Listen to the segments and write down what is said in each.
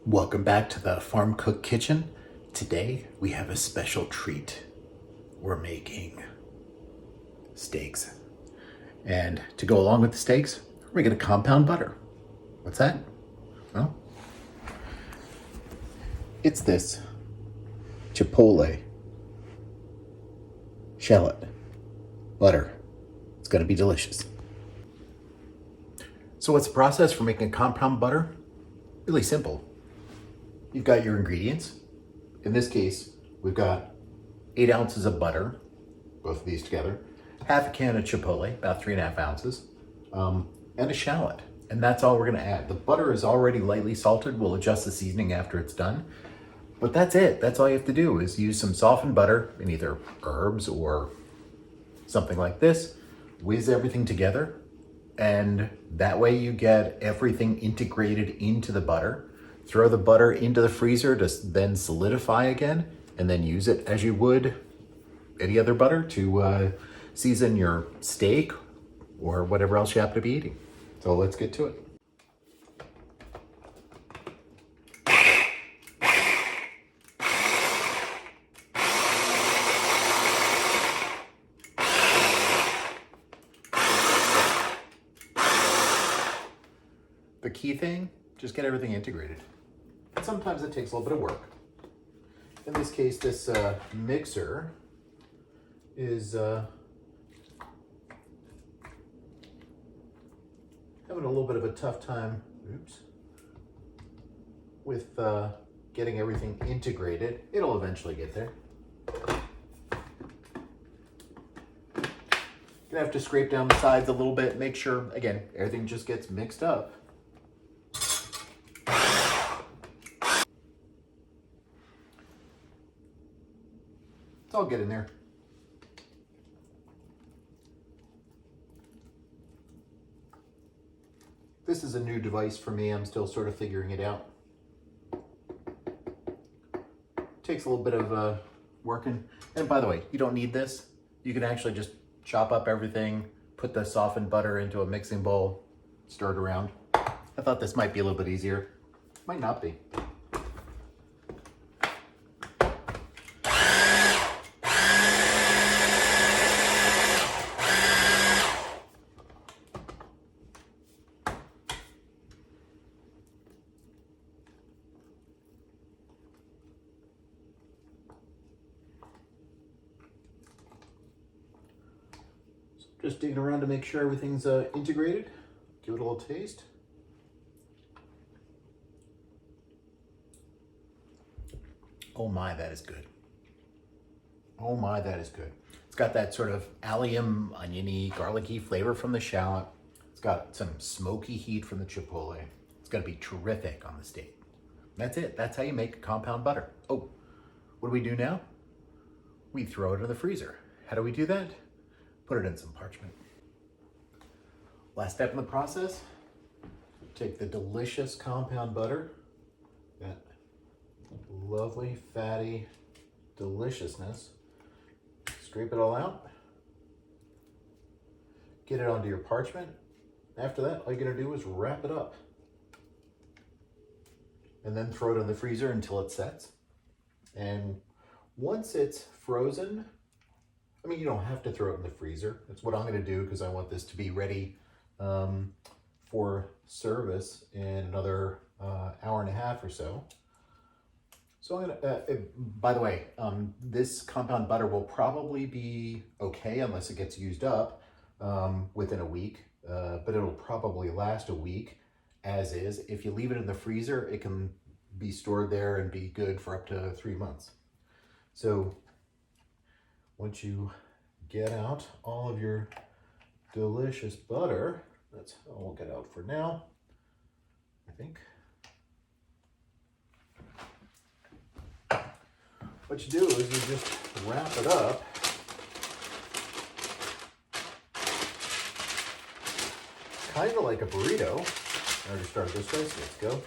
Welcome back to the pharmcook kitchen. Today we have a special treat. We're making steaks. And to go along with the steaks, we're gonna compound butter. What's that? Well, it's this chipotle shallot butter. It's gonna be delicious. So what's the process for making a compound butter? Really simple. You've got your ingredients. In this case, we've got 8 ounces of butter, both of these together, half a can of chipotle, about 3.5 ounces, and a shallot. And that's all we're gonna add. The butter is already lightly salted. We'll adjust the seasoning after it's done. But that's it. That's all you have to do is use some softened butter in either herbs or something like this, whiz everything together, and that way you get everything integrated into the butter. Throw the butter into the freezer to then solidify again, and then use it as you would any other butter to season your steak or whatever else you happen to be eating. So let's get to it. The key thing, just get everything integrated. And sometimes it takes a little bit of work. In this case, this mixer is having a little bit of a tough time, with getting everything integrated. It'll eventually get there. Gonna have to scrape down the sides a little bit, make sure, again, everything just gets mixed up. It's all good in there. This is a new device for me. I'm still sort of figuring it out. Takes a little bit of working. And by the way, you don't need this. You can actually just chop up everything, put the softened butter into a mixing bowl, stir it around. I thought this might be a little bit easier. Might not be. Just digging around to make sure everything's integrated. Give it a little taste. Oh my, that is good. Oh my, that is good. It's got that sort of allium, oniony, garlicky flavor from the shallot. It's got some smoky heat from the chipotle. It's gonna be terrific on the steak. That's it. That's how you make compound butter. Oh, what do we do now? We throw it in the freezer. How do we do that? Put it in some parchment. Last step in the process, take the delicious compound butter, that lovely fatty deliciousness, scrape it all out, get it onto your parchment. After that, all you're gonna do is wrap it up and then throw it in the freezer until it sets. And once it's frozen, I mean, you don't have to throw it in the freezer. That's what I'm gonna do because I want this to be ready for service in another hour and a half or so. So I'm gonna, by the way, this compound butter will probably be okay unless it gets used up within a week, but it'll probably last a week as is. If you leave it in the freezer, it can be stored there and be good for up to 3 months. So once you get out all of your delicious butter, that's all we'll get out for now, I think. What you do is you just wrap it up kind of like a burrito. I already started this way, so let's go.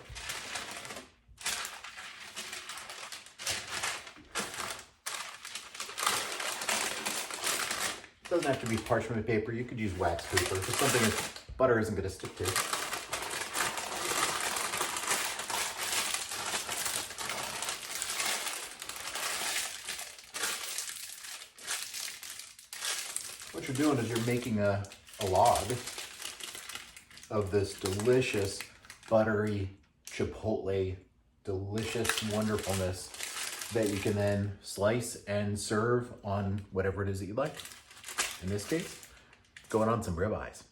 Doesn't have to be parchment paper. You could use wax paper. Just something that butter isn't going to stick to. What you're doing is you're making a log of this delicious, buttery, chipotle, delicious wonderfulness that you can then slice and serve on whatever it is that you like. In this case, going on some ribeyes.